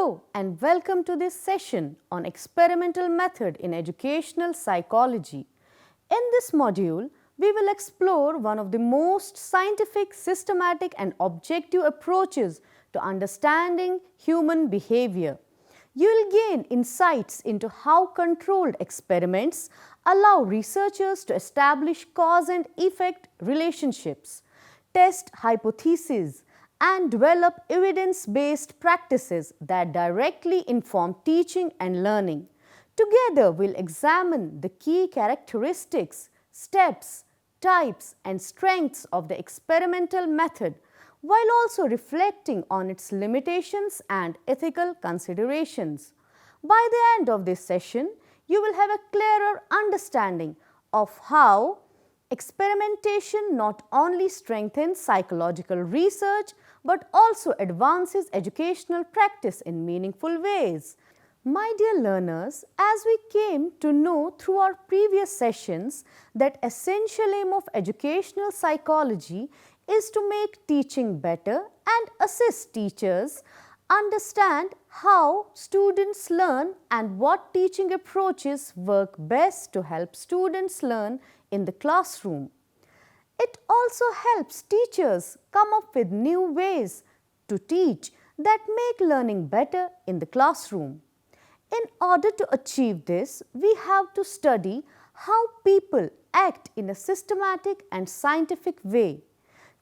Hello and welcome to this session on experimental method in educational psychology. In this module, we will explore one of the most scientific, systematic and objective approaches to understanding human behavior. You will gain insights into how controlled experiments allow researchers to establish cause and effect relationships, test hypotheses, and develop evidence-based practices that directly inform teaching and learning. Together, we'll examine the key characteristics, steps, types, and strengths of the experimental method, while also reflecting on its limitations and ethical considerations. By the end of this session, you will have a clearer understanding of how experimentation not only strengthens psychological research but also advances educational practice in meaningful ways. My dear learners, as we came to know through our previous sessions that essential aim of educational psychology is to make teaching better and assist teachers understand how students learn and what teaching approaches work best to help students learn in the classroom. It also helps teachers come up with new ways to teach that make learning better in the classroom. In order to achieve this, we have to study how people act in a systematic and scientific way.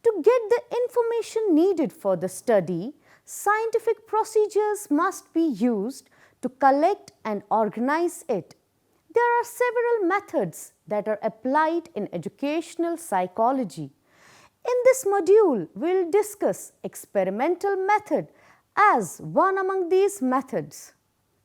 To get the information needed for the study, scientific procedures must be used to collect and organize it. There are several methods that are applied in educational psychology. In this module, we will discuss experimental method as one among these methods.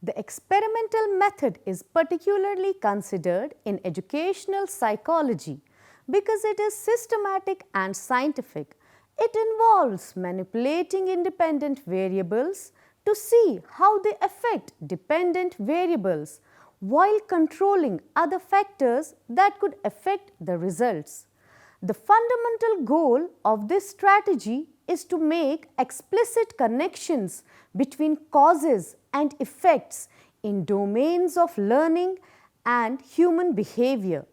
The experimental method is particularly considered in educational psychology because it is systematic and scientific. It involves manipulating independent variables to see how they affect dependent variables while controlling other factors that could affect the results. The fundamental goal of this strategy is to make explicit connections between causes and effects in domains of learning and human behavior.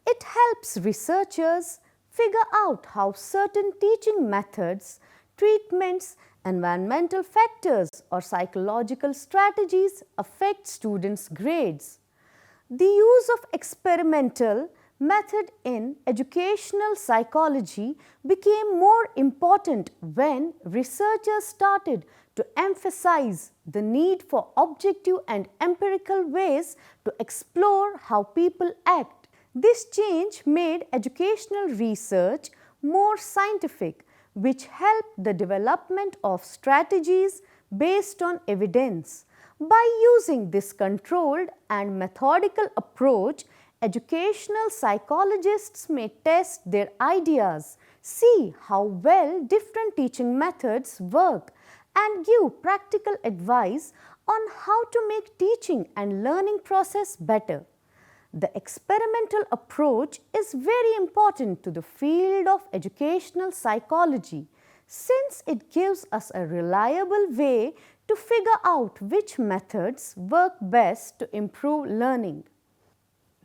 It helps researchers figure out how certain teaching methods, treatments, environmental factors or psychological strategies affect students' grades. The use of experimental method in educational psychology became more important when researchers started to emphasize the need for objective and empirical ways to explore how people act. This change made educational research more scientific, which helped the development of strategies based on evidence. By using this controlled and methodical approach, educational psychologists may test their ideas, see how well different teaching methods work, and give practical advice on how to make teaching and learning process better. The experimental approach is very important to the field of educational psychology since it gives us a reliable way to figure out which methods work best to improve learning.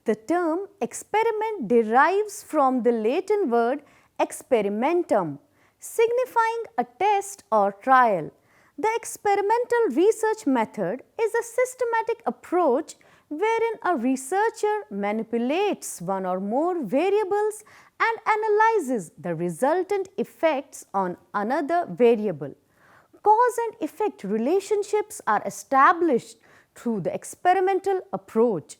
The term experiment derives from the Latin word experimentum, signifying a test or trial. The experimental research method is a systematic approach wherein a researcher manipulates one or more variables and analyzes the resultant effects on another variable. Cause and effect relationships are established through the experimental approach.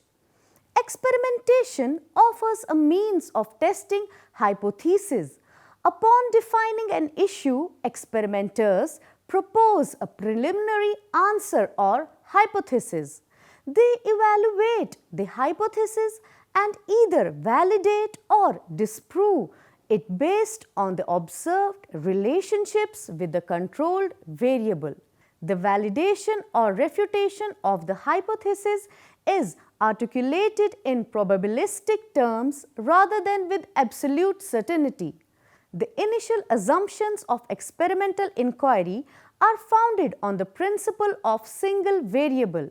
Experimentation offers a means of testing hypotheses. Upon defining an issue, experimenters propose a preliminary answer or hypothesis. They evaluate the hypothesis and either validate or disprove it based on the observed relationships with the controlled variable. The validation or refutation of the hypothesis is articulated in probabilistic terms rather than with absolute certainty. The initial assumptions of experimental inquiry are founded on the principle of single variable.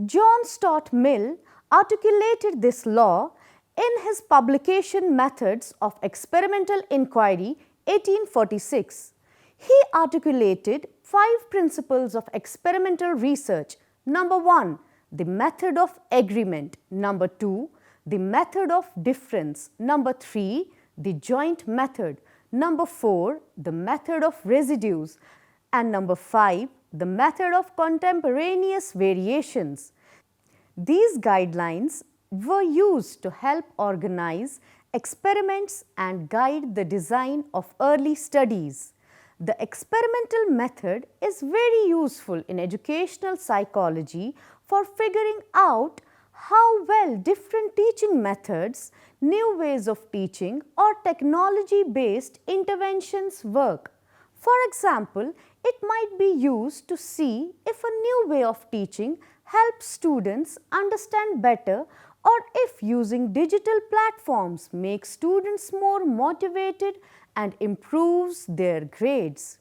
John Stuart Mill articulated this law in his publication Methods of Experimental Inquiry 1846. He articulated 5 principles of experimental research. Number 1, the method of agreement. Number 2, the method of difference. Number 3, the joint method. Number 4, the method of residues. And number 5, the method of contemporaneous variations. These guidelines were used to help organize experiments and guide the design of early studies. The experimental method is very useful in educational psychology for figuring out how well different teaching methods, new ways of teaching, or technology-based interventions work. For example, it might be used to see if a new way of teaching helps students understand better, or if using digital platforms makes students more motivated and improves their grades.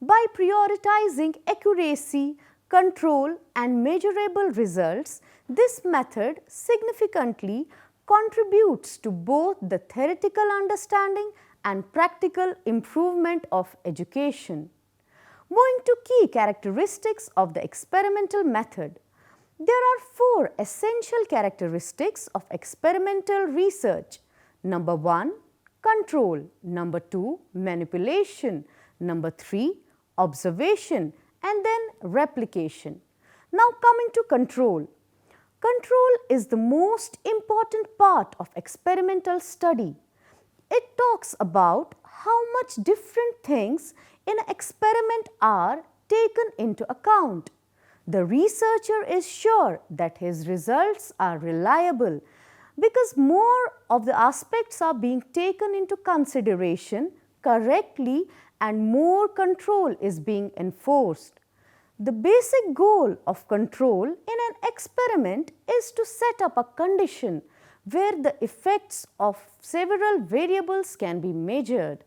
By prioritizing accuracy, control, and measurable results, this method significantly contributes to both the theoretical understanding and practical improvement of education. Moving to key characteristics of the experimental method. There are 4 essential characteristics of experimental research. Number 1, control. Number 2, manipulation. Number 3, observation, and then replication. Now coming to control. Control is the most important part of experimental study. It talks about how much different things in an experiment are taken into account. The researcher is sure that his results are reliable because more of the aspects are being taken into consideration correctly and more control is being enforced. The basic goal of control in an experiment is to set up a condition where the effects of several variables can be measured.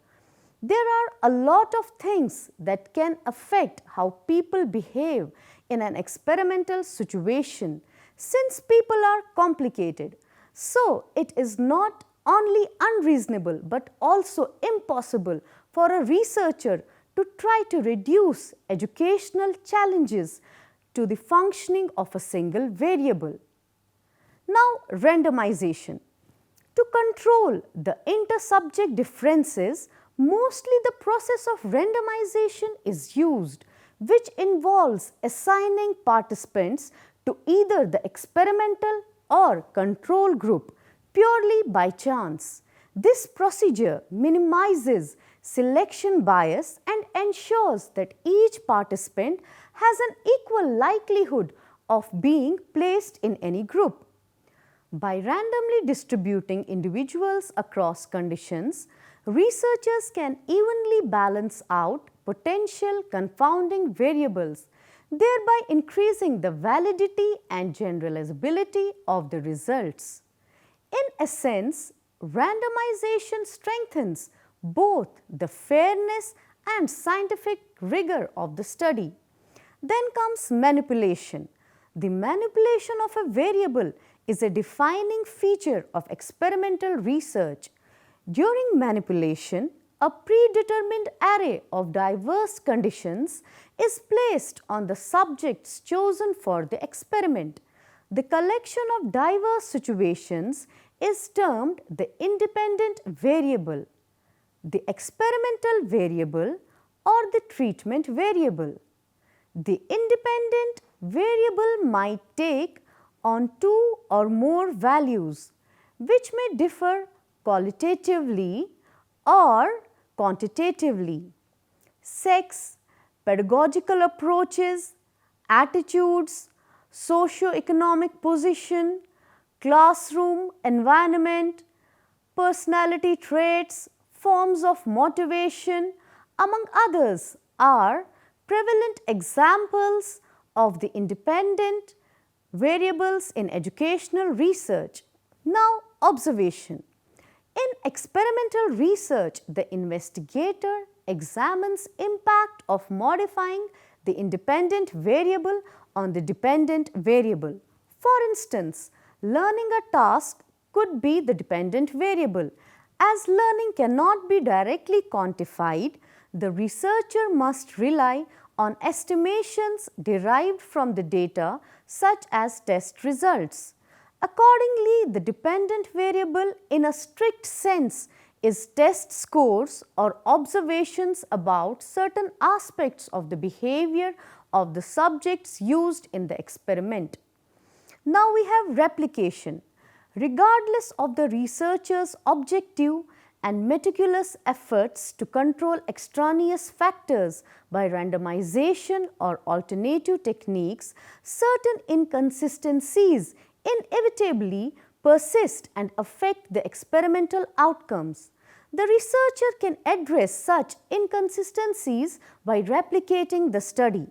There are a lot of things that can affect how people behave in an experimental situation since people are complicated. So, it is not only unreasonable but also impossible for a researcher to try to reduce educational challenges to the functioning of a single variable. Now, randomization. To control the inter-subject differences, mostly the process of randomization is used, which involves assigning participants to either the experimental or control group purely by chance. This procedure minimizes selection bias and ensures that each participant has an equal likelihood of being placed in any group. By randomly distributing individuals across conditions, researchers can evenly balance out potential confounding variables, thereby increasing the validity and generalizability of the results. In essence, randomization strengthens both the fairness and scientific rigor of the study. Then comes manipulation. The manipulation of a variable is a defining feature of experimental research. During manipulation, a predetermined array of diverse conditions is placed on the subjects chosen for the experiment. The collection of diverse situations is termed the independent variable, the experimental variable, or the treatment variable. The independent variable might take on 2 or more values, which may differ qualitatively or quantitatively. Sex, pedagogical approaches, attitudes, socio-economic position, classroom environment, personality traits, forms of motivation, among others, are prevalent examples of the independent variables in educational research. Now, observation. In experimental research, the investigator examines impact of modifying the independent variable on the dependent variable. For instance, learning a task could be the dependent variable. As learning cannot be directly quantified, the researcher must rely on estimations derived from the data such as test results. Accordingly, the dependent variable in a strict sense is test scores or observations about certain aspects of the behavior of the subjects used in the experiment. Now we have replication. Regardless of the researcher's objective and meticulous efforts to control extraneous factors by randomization or alternative techniques, certain inconsistencies inevitably persist and affect the experimental outcomes. The researcher can address such inconsistencies by replicating the study.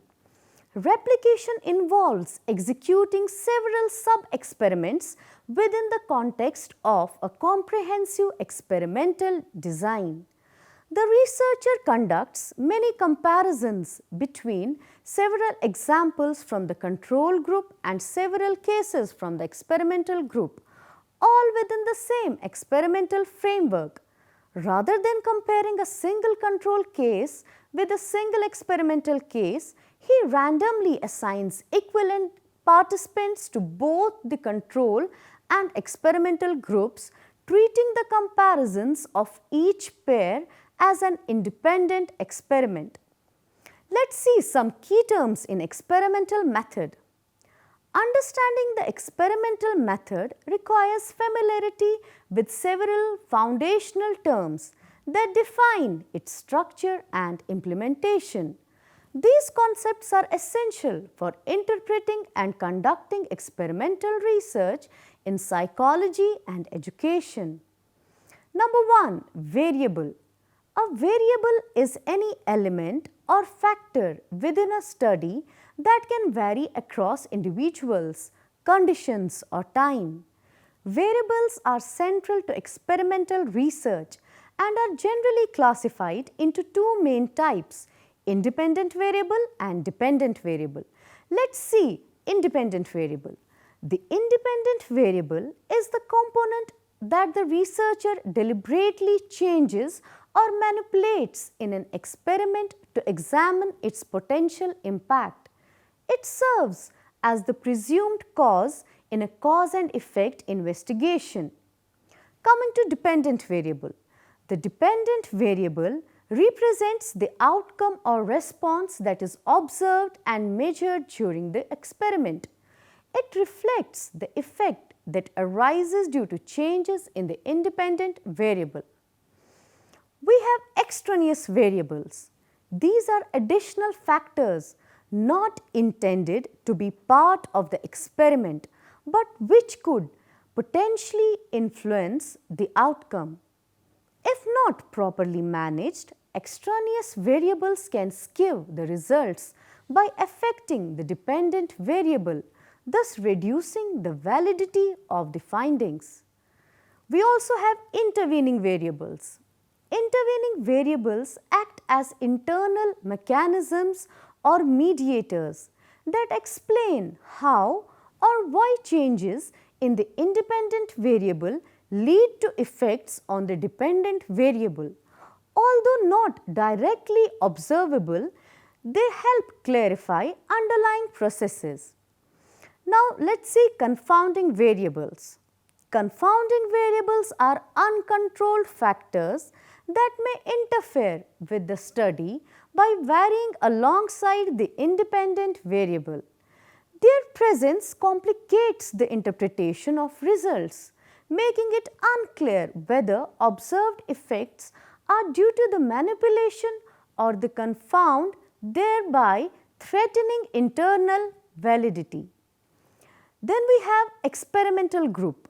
Replication involves executing several sub-experiments within the context of a comprehensive experimental design. The researcher conducts many comparisons between several examples from the control group and several cases from the experimental group, all within the same experimental framework. Rather than comparing a single control case with a single experimental case, he randomly assigns equivalent participants to both the control and experimental groups, treating the comparisons of each pair as an independent experiment. Let's see some key terms in experimental method. Understanding the experimental method requires familiarity with several foundational terms that define its structure and implementation. These concepts are essential for interpreting and conducting experimental research in psychology and education. Number 1, variable. A variable is any element or factor within a study that can vary across individuals, conditions or time. Variables are central to experimental research and are generally classified into two main types: independent variable and dependent variable. Let's see independent variable. The independent variable is the component that the researcher deliberately changes or manipulates in an experiment to examine its potential impact. It serves as the presumed cause in a cause and effect investigation. Coming to dependent variable. The dependent variable represents the outcome or response that is observed and measured during the experiment. It reflects the effect that arises due to changes in the independent variable. We have extraneous variables. These are additional factors not intended to be part of the experiment, but which could potentially influence the outcome. If not properly managed, extraneous variables can skew the results by affecting the dependent variable, thus reducing the validity of the findings. We also have intervening variables. Intervening variables act as internal mechanisms or mediators that explain how or why changes in the independent variable lead to effects on the dependent variable. Although not directly observable, they help clarify underlying processes. Now let's see confounding variables. Confounding variables are uncontrolled factors that may interfere with the study by varying alongside the independent variable. Their presence complicates the interpretation of results, making it unclear whether observed effects are due to the manipulation or the confound, thereby threatening internal validity. Then we have experimental group.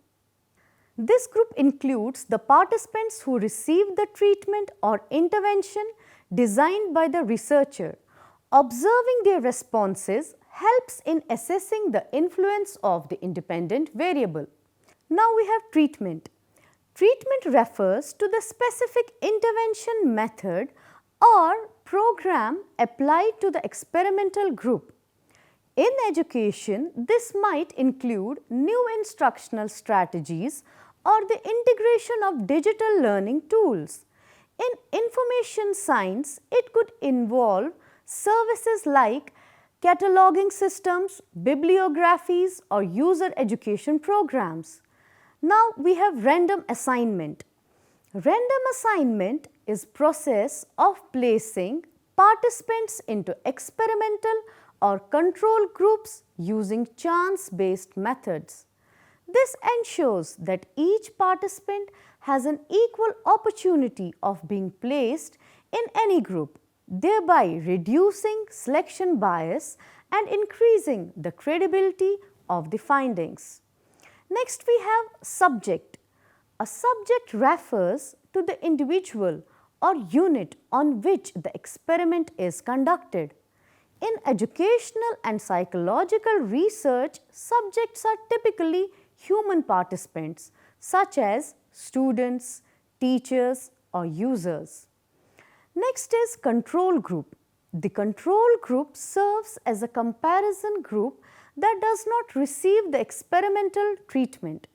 This group includes the participants who receive the treatment or intervention designed by the researcher. Observing their responses helps in assessing the influence of the independent variable. Now we have treatment. Treatment refers to the specific intervention method or program applied to the experimental group. In education, this might include new instructional strategies or the integration of digital learning tools. In information science, it could involve services like cataloging systems, bibliographies, or user education programs. Now we have random assignment. Random assignment is process of placing participants into experimental or control groups using chance-based methods. This ensures that each participant has an equal opportunity of being placed in any group, thereby reducing selection bias and increasing the credibility of the findings. Next we have subject. A subject refers to the individual or unit on which the experiment is conducted. In educational and psychological research, subjects are typically human participants such as students, teachers, or users. Next is control group. The control group serves as a comparison group that does not receive the experimental treatment.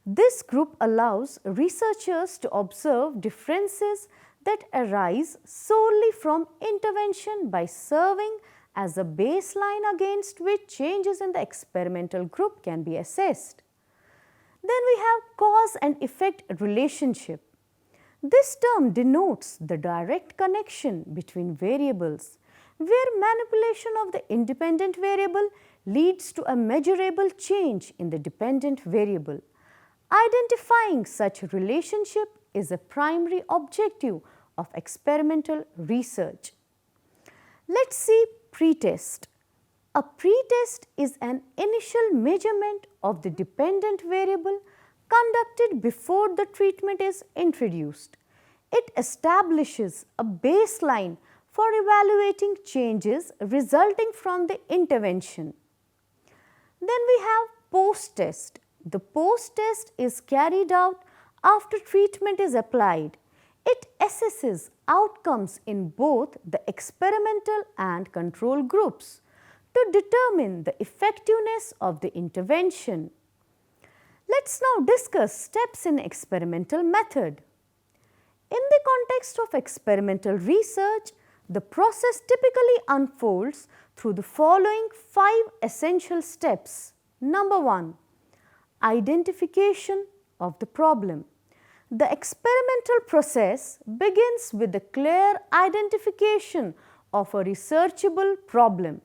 This group allows researchers to observe differences that arise solely from intervention by serving as a baseline against which changes in the experimental group can be assessed. Then we have cause and effect relationship. This term denotes the direct connection between variables, where manipulation of the independent variable leads to a measurable change in the dependent variable. Identifying such a relationship is a primary objective of experimental research. Let's see pretest. A pretest is an initial measurement of the dependent variable conducted before the treatment is introduced. It establishes a baseline for evaluating changes resulting from the intervention. Then we have post-test. The post-test is carried out after treatment is applied. It assesses outcomes in both the experimental and control groups to determine the effectiveness of the intervention. Let's now discuss steps in experimental method. In the context of experimental research, the process typically unfolds through the following 5 essential steps. Number 1. Identification of the problem. The experimental process begins with the clear identification of a researchable problem.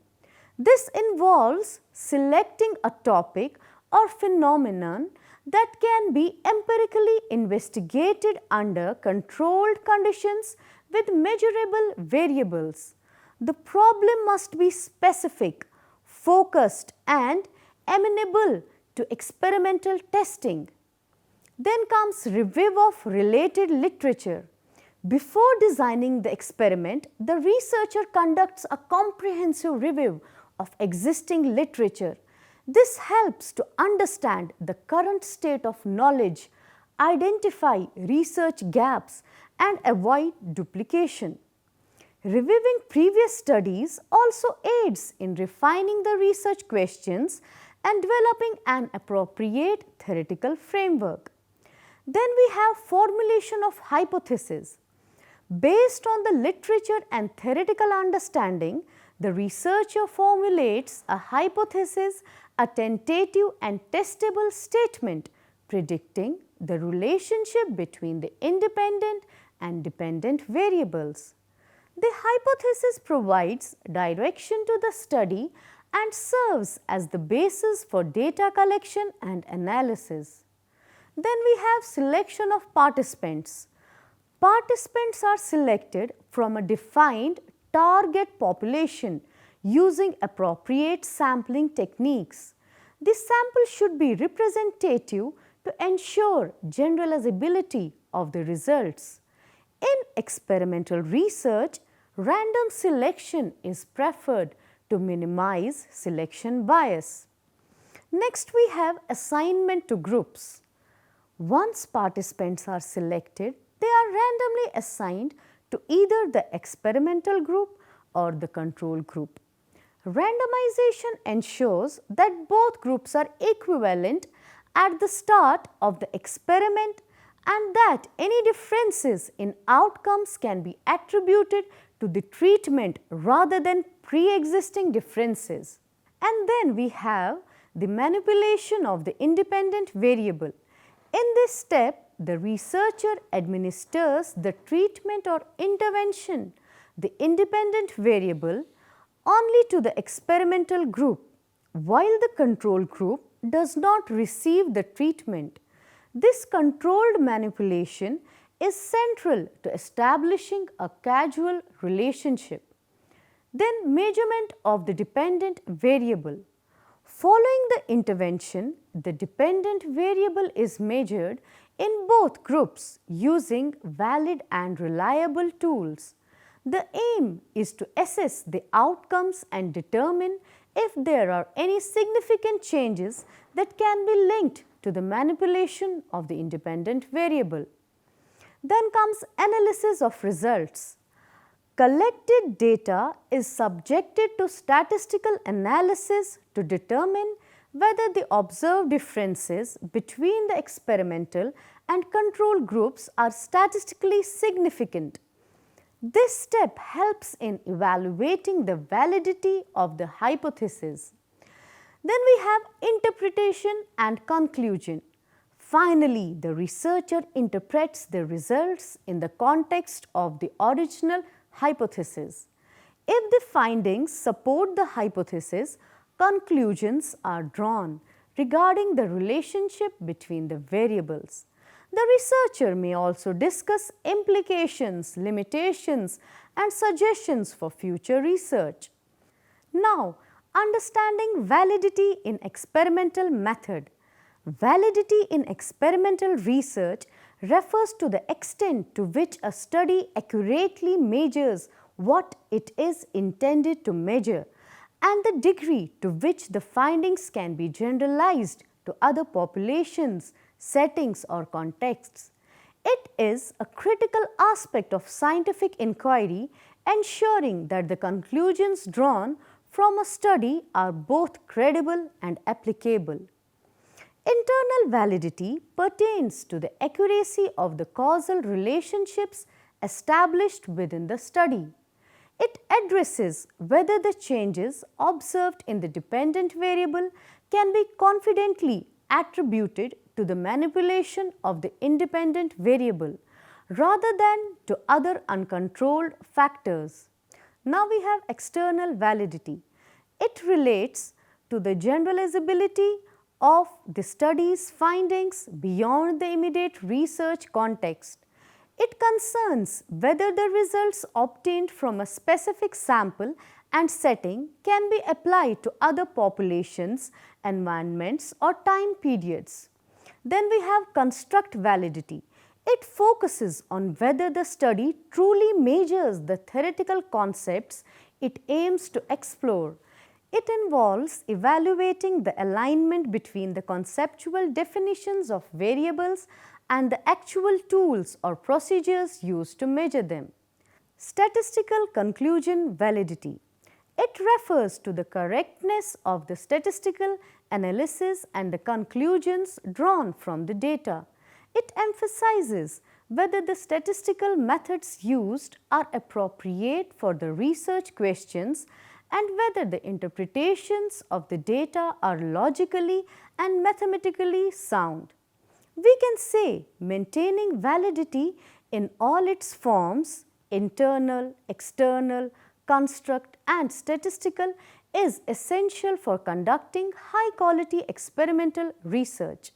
This involves selecting a topic or phenomenon that can be empirically investigated under controlled conditions with measurable variables. The problem must be specific, focused, and amenable to experimental testing. Then comes review of related literature. Before designing the experiment, the researcher conducts a comprehensive review of existing literature. This helps to understand the current state of knowledge, identify research gaps, and avoid duplication. Reviewing previous studies also aids in refining the research questions and developing an appropriate theoretical framework. Then we have formulation of hypothesis. Based on the literature and theoretical understanding, the researcher formulates a hypothesis, a tentative and testable statement predicting the relationship between the independent and dependent variables. The hypothesis provides direction to the study and serves as the basis for data collection and analysis. Then we have selection of participants. Participants are selected from a defined target population using appropriate sampling techniques. This sample should be representative to ensure generalizability of the results. In experimental research, random selection is preferred to minimize selection bias. Next, we have assignment to groups. Once participants are selected, they are randomly assigned to either the experimental group or the control group. Randomization ensures that both groups are equivalent at the start of the experiment and that any differences in outcomes can be attributed to the treatment rather than pre-existing differences. And then we have the manipulation of the independent variable. In this step, the researcher administers the treatment or intervention, the independent variable, only to the experimental group, while the control group does not receive the treatment. This controlled manipulation is central to establishing a causal relationship. Then measurement of the dependent variable. Following the intervention, the dependent variable is measured in both groups using valid and reliable tools. The aim is to assess the outcomes and determine if there are any significant changes that can be linked to the manipulation of the independent variable. Then comes analysis of results. Collected data is subjected to statistical analysis to determine whether the observed differences between the experimental and control groups are statistically significant. This step helps in evaluating the validity of the hypothesis. Then we have interpretation and conclusion. Finally, the researcher interprets the results in the context of the original hypothesis. If the findings support the hypothesis, conclusions are drawn regarding the relationship between the variables. The researcher may also discuss implications, limitations, and suggestions for future research. Now, understanding validity in experimental method. Validity in experimental research refers to the extent to which a study accurately measures what it is intended to measure and the degree to which the findings can be generalized to other populations, settings or contexts. It is a critical aspect of scientific inquiry, ensuring that the conclusions drawn from a study are both credible and applicable. Internal validity pertains to the accuracy of the causal relationships established within the study. It addresses whether the changes observed in the dependent variable can be confidently attributed to the manipulation of the independent variable rather than to other uncontrolled factors. Now we have external validity. It relates to the generalizability of the study's findings beyond the immediate research context. It concerns whether the results obtained from a specific sample and setting can be applied to other populations, environments or time periods. Then we have construct validity. It focuses on whether the study truly measures the theoretical concepts it aims to explore. It involves evaluating the alignment between the conceptual definitions of variables and the actual tools or procedures used to measure them. Statistical conclusion validity. It refers to the correctness of the statistical analysis and the conclusions drawn from the data. It emphasizes whether the statistical methods used are appropriate for the research questions and whether the interpretations of the data are logically and mathematically sound. We can say maintaining validity in all its forms, internal, external, construct and statistical, is essential for conducting high quality experimental research.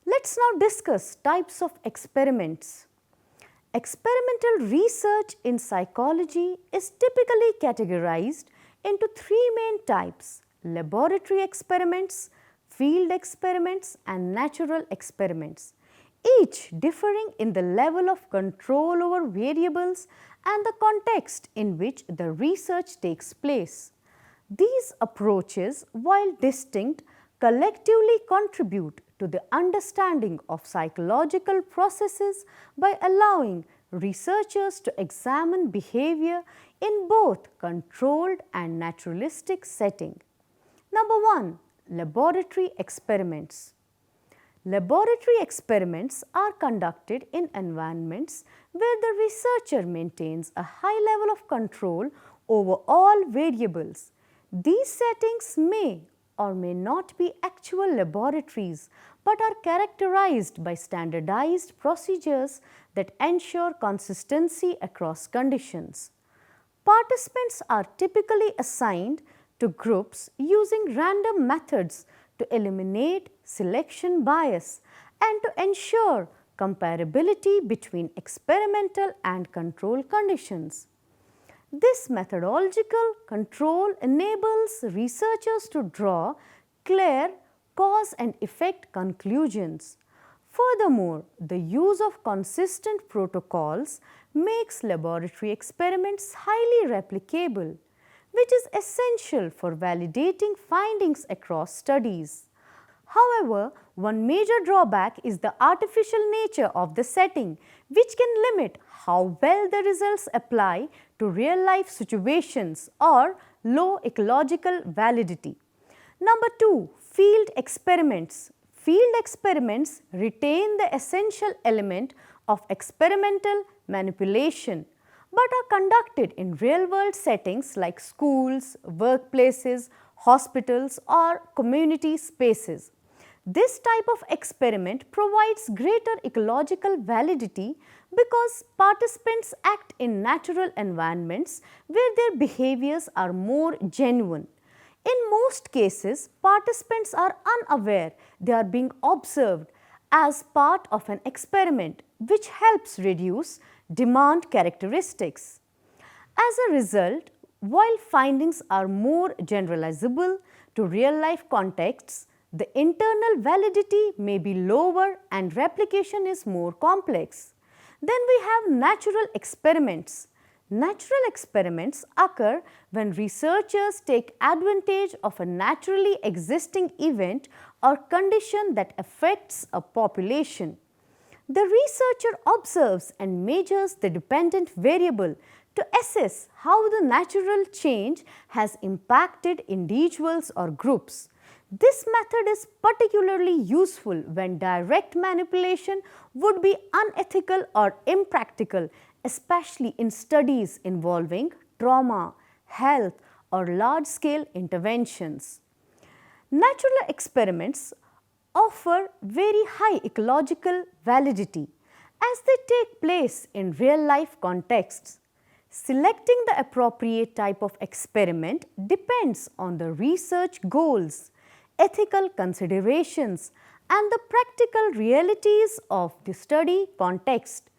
Let's now discuss types of experiments. Experimental research in psychology is typically categorized into three main types: laboratory experiments, field experiments and natural experiments, each differing in the level of control over variables and the context in which the research takes place. These approaches, while distinct, collectively contribute to the understanding of psychological processes by allowing researchers to examine behavior in both controlled and naturalistic setting. Number 1. Laboratory experiments. Laboratory experiments are conducted in environments where the researcher maintains a high level of control over all variables. These settings may or may not be actual laboratories but are characterized by standardized procedures that ensure consistency across conditions. Participants are typically assigned to groups using random methods to eliminate selection bias and to ensure comparability between experimental and control conditions. This methodological control enables researchers to draw clear cause and effect conclusions. Furthermore, the use of consistent protocols makes laboratory experiments highly replicable, which is essential for validating findings across studies. However, one major drawback is the artificial nature of the setting, which can limit how well the results apply to real-life situations or low ecological validity. Number 2. Field experiments. Field experiments retain the essential element of experimental manipulation but are conducted in real-world settings like schools, workplaces, hospitals, or community spaces. This type of experiment provides greater ecological validity because participants act in natural environments where their behaviors are more genuine. In most cases, participants are unaware they are being observed as part of an experiment, which helps reduce demand characteristics. As a result, while findings are more generalizable to real-life contexts, the internal validity may be lower and replication is more complex. Then we have natural experiments. Natural experiments occur when researchers take advantage of a naturally existing event or condition that affects a population. The researcher observes and measures the dependent variable to assess how the natural change has impacted individuals or groups. This method is particularly useful when direct manipulation would be unethical or impractical, especially in studies involving trauma, health, or large-scale interventions. Natural experiments offer very high ecological validity as they take place in real-life contexts. Selecting the appropriate type of experiment depends on the research goals, ethical considerations, and the practical realities of the study context.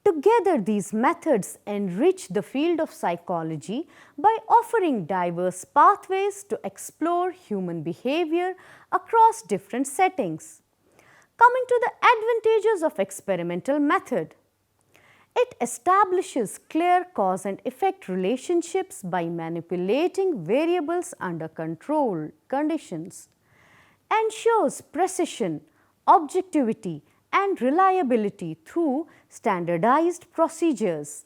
Together, these methods enrich the field of psychology by offering diverse pathways to explore human behavior across different settings. Coming to the advantages of experimental method. It establishes clear cause and effect relationships by manipulating variables under controlled conditions, ensures precision, objectivity, and reliability through standardized procedures,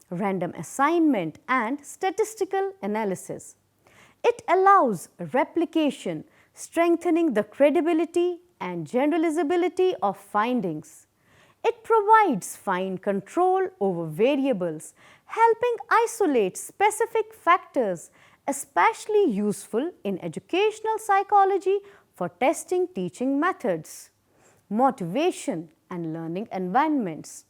random assignment, and statistical analysis. It allows replication, strengthening the credibility and generalizability of findings. It provides fine control over variables, helping isolate specific factors, especially useful in educational psychology for testing teaching methods, motivation, and learning environments.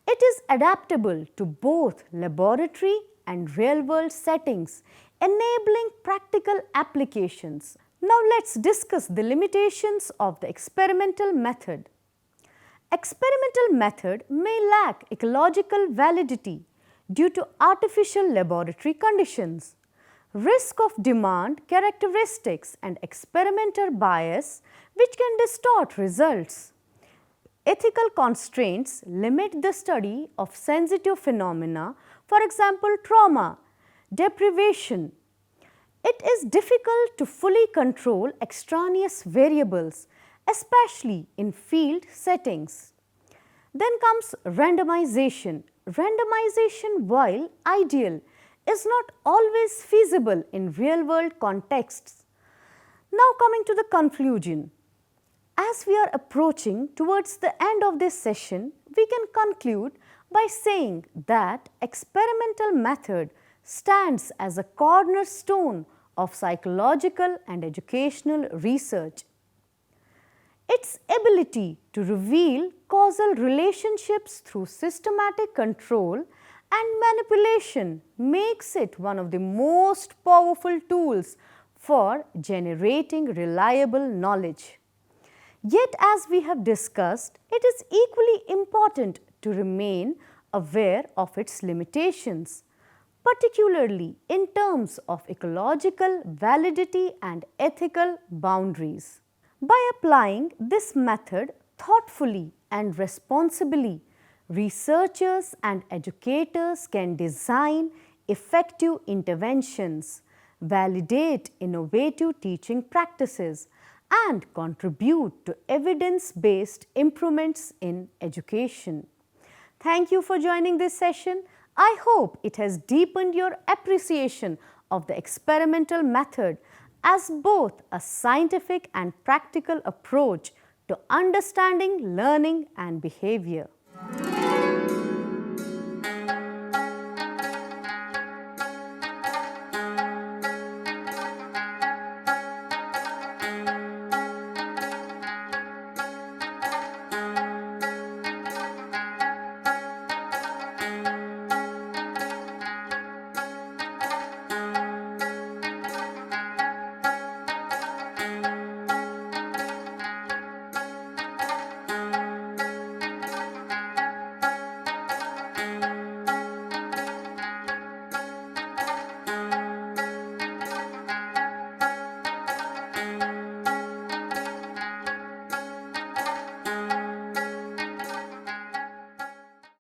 It is adaptable to both laboratory and real-world settings, enabling practical applications. Now let's discuss the limitations of the experimental method. Experimental method may lack ecological validity due to artificial laboratory conditions, risk of demand characteristics, and experimental bias which can distort results. Ethical constraints limit the study of sensitive phenomena, for example, trauma, deprivation. It is difficult to fully control extraneous variables, especially in field settings. Then comes randomization. randomization, while ideal, is not always feasible in real-world contexts. Now coming to the conclusion. As we are approaching towards the end of this session, we can conclude by saying that experimental method stands as a cornerstone of psychological and educational research. Its ability to reveal causal relationships through systematic control and manipulation makes it one of the most powerful tools for generating reliable knowledge. Yet, as we have discussed, it is equally important to remain aware of its limitations, particularly in terms of ecological validity and ethical boundaries. By applying this method thoughtfully and responsibly, researchers and educators can design effective interventions, validate innovative teaching practices, and contribute to evidence-based improvements in education. Thank you for joining this session. I hope it has deepened your appreciation of the experimental method as both a scientific and practical approach to understanding learning and behavior.